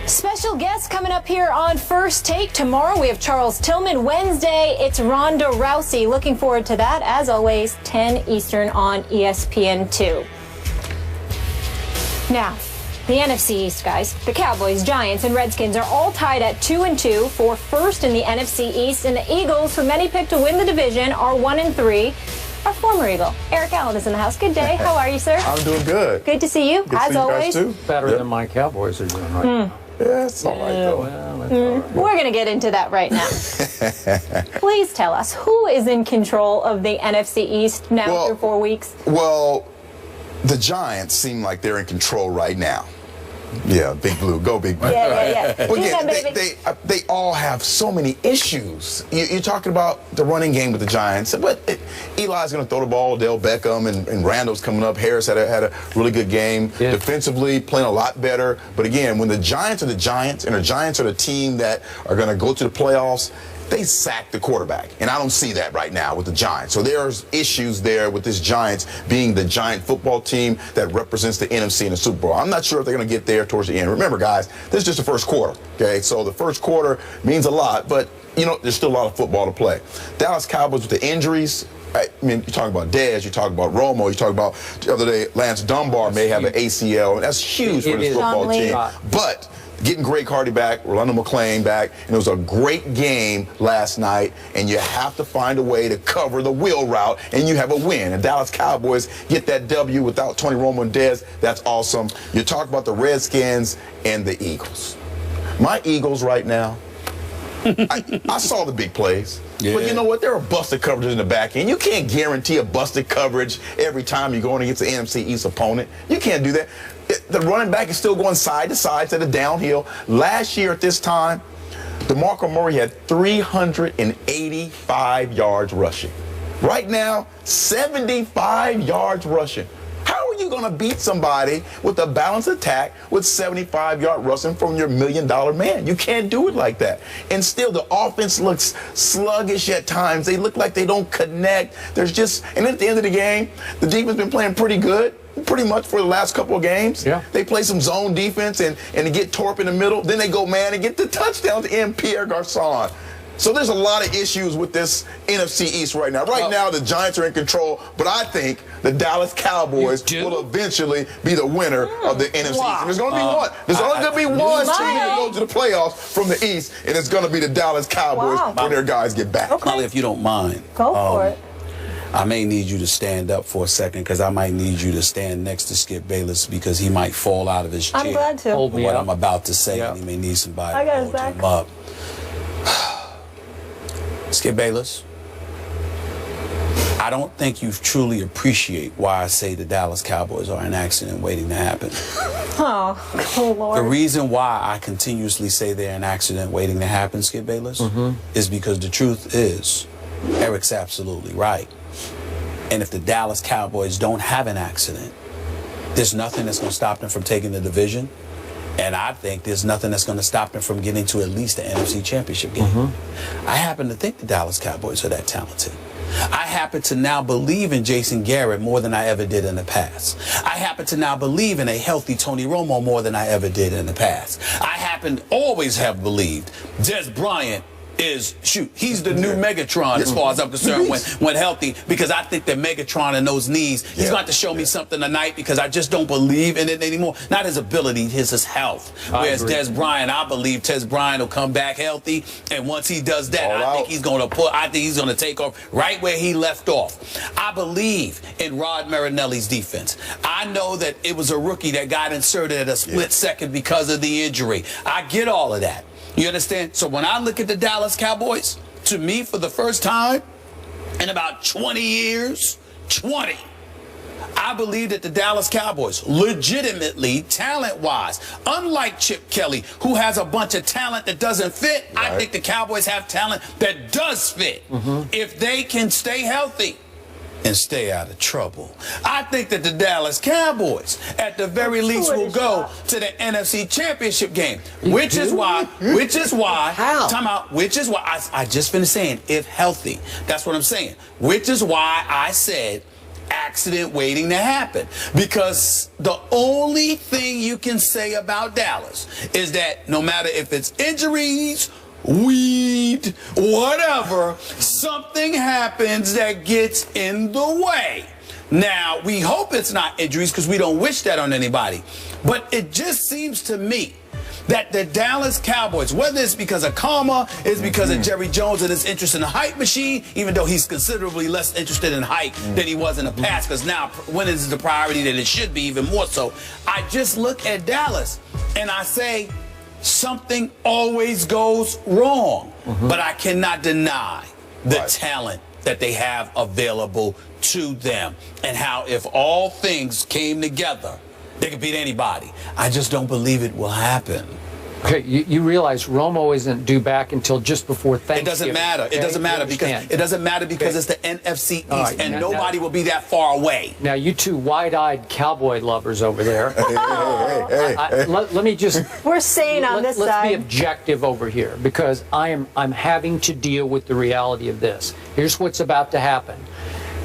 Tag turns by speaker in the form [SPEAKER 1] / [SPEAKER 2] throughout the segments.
[SPEAKER 1] Special guests coming up here on First Take. Tomorrow we have Charles Tillman. Wednesday it's Ronda Rousey. Looking forward to that. As always, 10 Eastern on ESPN2. Now, the NFC East, guys. The Cowboys, Giants, and Redskins are all tied at 2-2 for first in the NFC East. And the Eagles, who many picked to win the division, are 1-3. Our former Eagle, Eric Allen, is in the house. Good day. How are you, sir?
[SPEAKER 2] I'm doing good.
[SPEAKER 1] Good to see you,
[SPEAKER 2] good
[SPEAKER 1] as
[SPEAKER 2] to see
[SPEAKER 1] always.
[SPEAKER 2] You guys too.
[SPEAKER 3] Better than my Cowboys are doing right now.
[SPEAKER 2] Yeah, it's all right, though.
[SPEAKER 3] Well, it's all right.
[SPEAKER 1] We're going to get into that right now. Please tell us, who is in control of the NFC East now through 4 weeks?
[SPEAKER 2] Well, the Giants seem like they're in control right now. Yeah, Big Blue. Go Big Blue.
[SPEAKER 1] Yeah.
[SPEAKER 2] But again, they all have so many issues. You're talking about the running game with the Giants. But Eli's going to throw the ball. Odell Beckham and Randall's coming up. Harris had a really good game. Yeah. Defensively, playing a lot better. But again, when the Giants are the Giants and the Giants are the team that are going to go to the playoffs, they sack the quarterback, and I don't see that right now with the Giants. So there's issues there with this Giants being the Giant football team that represents the NFC in the Super Bowl. I'm not sure if they're going to get there towards the end. Remember, guys, this is just the first quarter, okay? So the first quarter means a lot, but, you know, there's still a lot of football to play. Dallas Cowboys with the injuries, I mean, you're talking about Dez, you're talking about Romo, you're talking about the other day, Lance Dunbar may have an ACL, and that's huge for this football team. But getting Greg Hardy back, Rolando McClain back, and it was a great game last night, and you have to find a way to cover the wheel route, and you have a win. And Dallas Cowboys get that W without Tony Romo and Dez. That's awesome. You talk about the Redskins and the Eagles. My Eagles right now, I saw the big plays. Yeah. But you know what? There are busted coverages in the back end. You can't guarantee a busted coverage every time you're going against an NFC East opponent. You can't do that. The running back is still going side to side to the downhill. Last year at this time, DeMarco Murray had 385 yards rushing. Right now, 75 yards rushing. How are you going to beat somebody with a balanced attack with 75-yard rushing from your $1 million man? You can't do it like that. And still, the offense looks sluggish at times. They look like they don't connect. There's just, and at the end of the game, the defense been playing pretty good. Pretty much for the last couple of games. Yeah. They play some zone defense and they get Torp in the middle. Then they go man and get the touchdown to end Pierre Garçon. So there's a lot of issues with this NFC East right now. Right now, the Giants are in control, but I think the Dallas Cowboys will eventually be the winner of the NFC East. And there's going to be one. There's only going to be one team that goes to the playoffs from the East, and it's going to be the Dallas Cowboys when their guys get back.
[SPEAKER 4] Okay. Molly, if you don't mind.
[SPEAKER 1] Go for it.
[SPEAKER 4] I may need you to stand up for a second because I might need you to stand next to Skip Bayless because he might fall out of his chair.
[SPEAKER 1] I'm glad to.
[SPEAKER 4] Hold me what I'm about to say, and he may need somebody to hold him up. Skip Bayless, I don't think you truly appreciate why I say the Dallas Cowboys are an accident waiting to happen.
[SPEAKER 1] Oh, Lord.
[SPEAKER 4] The reason why I continuously say they're an accident waiting to happen, Skip Bayless, is because the truth is Eric's absolutely right. And if the Dallas Cowboys don't have an accident, there's nothing that's going to stop them from taking the division. And I think there's nothing that's going to stop them from getting to at least the NFC Championship game. I happen to think the Dallas Cowboys are that talented. I happen to now believe in Jason Garrett more than I ever did in the past. I happen to now believe in a healthy Tony Romo more than I ever did in the past. I happen to always have believed Des Bryant is, he's the new Megatron as far as I'm concerned when healthy, because I think that Megatron and those knees, he's got to show me something tonight because I just don't believe in it anymore. Not his ability, his health. Whereas Des Bryant, I believe Des Bryant will come back healthy, and once he does that, I think he's going to take off right where he left off. I believe in Rod Marinelli's defense. I know that it was a rookie that got inserted at a split second because of the injury. I get all of that. You understand? So when I look at the Dallas Cowboys, to me, for the first time in about 20 years, I believe that the Dallas Cowboys, legitimately, talent-wise, unlike Chip Kelly, who has a bunch of talent that doesn't fit, I think the Cowboys have talent that does fit if they can stay healthy and stay out of trouble. I think that the Dallas Cowboys, at the very least, will go to the NFC Championship game, which is why, I just finished saying, if healthy, that's what I'm saying, which is why I said, accident waiting to happen. Because the only thing you can say about Dallas is that no matter if it's injuries, weed, whatever, something happens that gets in the way. Now, we hope it's not injuries because we don't wish that on anybody. But it just seems to me that the Dallas Cowboys, whether it's because of karma, it's because of Jerry Jones and his interest in the hype machine, even though he's considerably less interested in hype than he was in the past, because now when is the priority that it should be, even more so. I just look at Dallas and I say, something always goes wrong, but I cannot deny the talent that they have available to them and how if all things came together, they could beat anybody. I just don't believe it will happen.
[SPEAKER 3] Okay, you realize Romo isn't due back until just before Thanksgiving.
[SPEAKER 4] It doesn't matter.
[SPEAKER 3] Okay?
[SPEAKER 4] It doesn't matter because it's the NFC East, right, and nobody will be that far away.
[SPEAKER 3] Now, you two wide-eyed Cowboy lovers over there. Let me just.
[SPEAKER 5] We're sane on this side.
[SPEAKER 3] Let's be objective over here because I'm having to deal with the reality of this. Here's what's about to happen.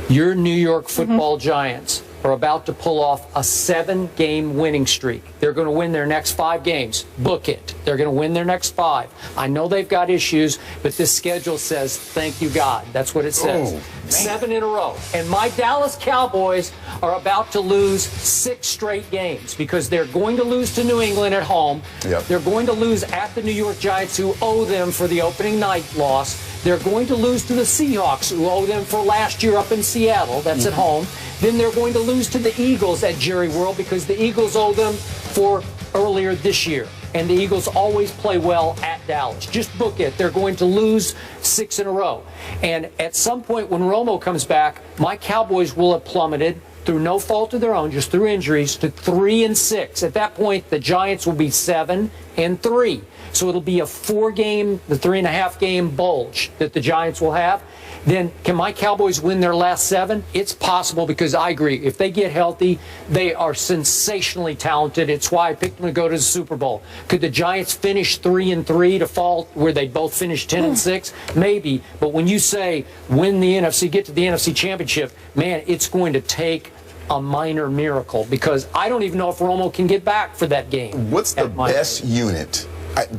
[SPEAKER 3] Your New York Football Giants are about to pull off a 7-game winning streak. They're going to win their next 5 games. Book it. They're going to win their next 5. I know they've got issues, but this schedule says, thank you, God. That's what it says. 7 in a row. And my Dallas Cowboys are about to lose 6 straight games because they're going to lose to New England at home.
[SPEAKER 2] Yep.
[SPEAKER 3] They're going to lose at the New York Giants, who owe them for the opening night loss. They're going to lose to the Seahawks, who owe them for last year up in Seattle. That's at home. Then they're going to lose to the Eagles at Jerry World because the Eagles owe them for earlier this year. And the Eagles always play well at Dallas. Just book it. They're going to lose 6 in a row. And at some point when Romo comes back, my Cowboys will have plummeted through no fault of their own, just through injuries, to 3-6. At that point, the Giants will be 7-3. So it'll be a 4-game, the 3.5-game bulge that the Giants will have. Then can my Cowboys win their last 7? It's possible because I agree. If they get healthy, they are sensationally talented. It's why I picked them to go to the Super Bowl. Could the Giants finish 3-3 to fall where they both finish 10-6? Maybe. But when you say win the NFC, get to the NFC Championship, man, it's going to take a minor miracle because I don't even know if Romo can get back for that game.
[SPEAKER 2] What's the best unit?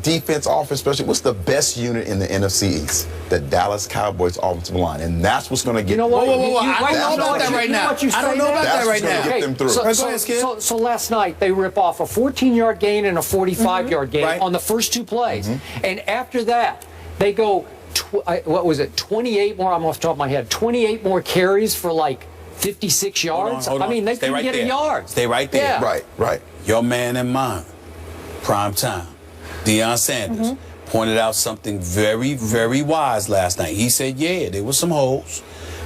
[SPEAKER 2] Defense, offense, especially, what's the best unit in the NFC East? The Dallas Cowboys offensive line. And that's what's going to get...
[SPEAKER 3] You know what?
[SPEAKER 4] I don't know about that right now. I don't know about that right now.
[SPEAKER 2] Get them through.
[SPEAKER 3] So last night, they rip off a 14-yard gain and a 45-yard gain on the first 2 plays. And after that, they go, what was it, 28 more, I'm off the top of my head, 28 more carries for like 56 yards.
[SPEAKER 4] Hold on.
[SPEAKER 3] I mean, they couldn't get a yard.
[SPEAKER 4] Stay right there.
[SPEAKER 3] Yeah.
[SPEAKER 2] Right.
[SPEAKER 4] Your man and mine, prime time, Deion Sanders, pointed out something very, very wise last night. He said, yeah, there were some holes,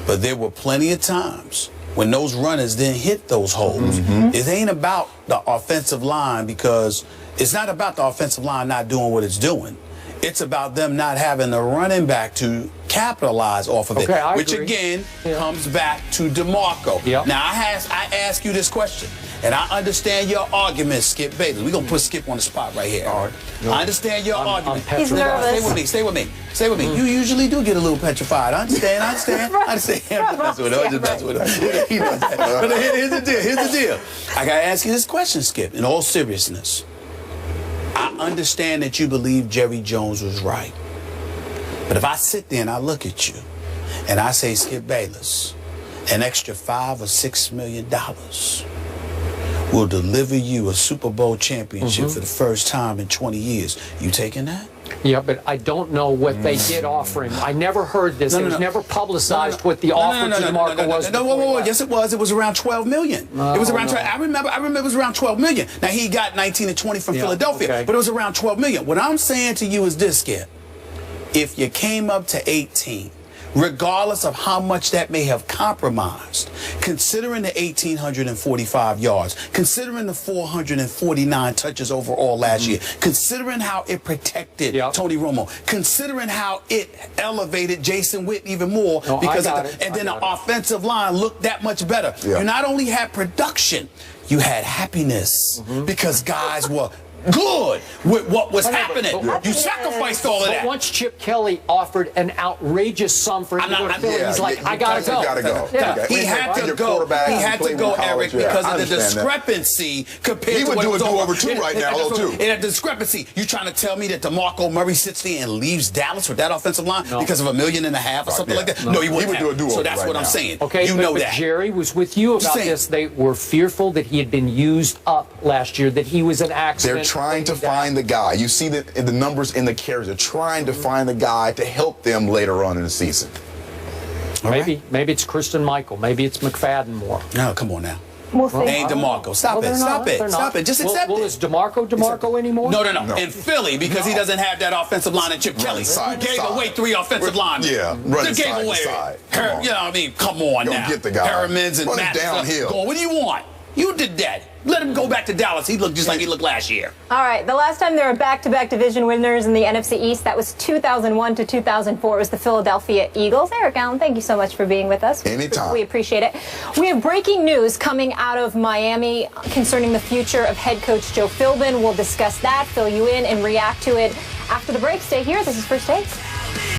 [SPEAKER 4] but there were plenty of times when those runners didn't hit those holes. It ain't about the offensive line because it's not about the offensive line not doing what it's doing. It's about them not having the running back to capitalize off of it, which again comes back to DeMarco. Now, I ask you this question, and I understand your argument, Skip Bayless. We're going to put Skip on the spot right here. All right. I understand your argument.
[SPEAKER 5] He's nervous.
[SPEAKER 4] Stay with me. You usually do get a little petrified. I understand. That's what he knows that. But here's the deal. I got to ask you this question, Skip, in all seriousness. I understand that you believe Jerry Jones was right. But if I sit there and I look at you and I say, Skip Bayless, an extra $5 or $6 million will deliver you a Super Bowl championship for the first time in 20 years. You taking that?
[SPEAKER 3] Yeah, but I don't know what they did offer him. I never heard this. It was never publicized what the offer to DeMarco was.
[SPEAKER 4] Yes, it was. It was around $12 million. It was around. I remember it was around $12 million. Now he got 19 and 20 from Philadelphia, but it was around $12 million. What I'm saying to you is this, Skip: if you came up to 18. Regardless of how much that may have compromised, considering the 1,845 yards, considering the 449 touches overall last year, considering how it protected Tony Romo, considering how it elevated Jason Witt even more, because then the offensive line looked that much better. You not only had production, you had happiness because guys were good with what was happening.
[SPEAKER 3] but-
[SPEAKER 4] You sacrificed all of
[SPEAKER 3] But
[SPEAKER 4] that.
[SPEAKER 3] once Chip Kelly offered an outrageous sum for him to go to Philly, he's like, I gotta go.
[SPEAKER 2] You gotta go.
[SPEAKER 3] Yeah.
[SPEAKER 2] Okay.
[SPEAKER 4] He had
[SPEAKER 2] And
[SPEAKER 4] to
[SPEAKER 2] your
[SPEAKER 4] go.
[SPEAKER 2] quarterback,
[SPEAKER 4] He
[SPEAKER 2] you
[SPEAKER 4] had to
[SPEAKER 2] played
[SPEAKER 4] go,
[SPEAKER 2] in college.
[SPEAKER 4] Eric,
[SPEAKER 2] Yeah,
[SPEAKER 4] because
[SPEAKER 2] I
[SPEAKER 4] of the
[SPEAKER 2] understand that.
[SPEAKER 4] discrepancy compared
[SPEAKER 2] He
[SPEAKER 4] to
[SPEAKER 2] would
[SPEAKER 4] what
[SPEAKER 2] do a
[SPEAKER 4] was over.
[SPEAKER 2] do-over too right now, though, too.
[SPEAKER 4] In a discrepancy, you trying to tell me that DeMarco Murray sits there and leaves Dallas with that offensive line because of $1.5 million or something like that? No, he wouldn't.
[SPEAKER 2] He would do a do-over
[SPEAKER 4] So that's
[SPEAKER 2] right
[SPEAKER 4] what I'm
[SPEAKER 2] now.
[SPEAKER 4] saying.
[SPEAKER 3] Okay,
[SPEAKER 4] you
[SPEAKER 3] but,
[SPEAKER 4] know
[SPEAKER 3] but
[SPEAKER 4] that.
[SPEAKER 3] Jerry was with you about
[SPEAKER 4] saying.
[SPEAKER 3] this. They were fearful that he had been used up last year, that he was an accident.
[SPEAKER 2] They're trying to find the guy. You see the numbers in the carries. They're trying to find the guy to help them later on in the season.
[SPEAKER 3] Maybe it's Christian Michael. Maybe it's McFadden more.
[SPEAKER 4] No, come on now.
[SPEAKER 1] We'll see.
[SPEAKER 4] Ain't DeMarco. Stop
[SPEAKER 3] Well,
[SPEAKER 4] it.
[SPEAKER 3] they're
[SPEAKER 4] Stop
[SPEAKER 3] not.
[SPEAKER 4] it.
[SPEAKER 3] They're
[SPEAKER 4] Stop
[SPEAKER 3] not.
[SPEAKER 4] it. Just accept
[SPEAKER 3] well,
[SPEAKER 4] it.
[SPEAKER 3] is DeMarco anymore?
[SPEAKER 4] No. In Philly, because he doesn't have that offensive line and Chip Kelly.
[SPEAKER 2] side to
[SPEAKER 4] Gave
[SPEAKER 2] side.
[SPEAKER 4] away 3 offensive linemen.
[SPEAKER 2] Yeah, running
[SPEAKER 4] They gave
[SPEAKER 2] side to
[SPEAKER 4] away.
[SPEAKER 2] side. Come on.
[SPEAKER 4] You know what I mean? Come on
[SPEAKER 2] Go
[SPEAKER 4] now.
[SPEAKER 2] get the guy.
[SPEAKER 4] Pyramids and
[SPEAKER 2] Run it
[SPEAKER 4] Matt
[SPEAKER 2] downhill.
[SPEAKER 4] Going, what do you want? You did that. Let him go back to Dallas. He looked just like he looked last year.
[SPEAKER 1] All right, the last time there were back-to-back division winners in the NFC East, that was 2001 to 2004. It was the Philadelphia Eagles. Eric Allen, thank you so much for being with us.
[SPEAKER 2] Anytime.
[SPEAKER 1] We appreciate it. We have breaking news coming out of Miami concerning the future of head coach Joe Philbin. We'll discuss that, fill you in, and react to it after the break. Stay here. This is First Takes.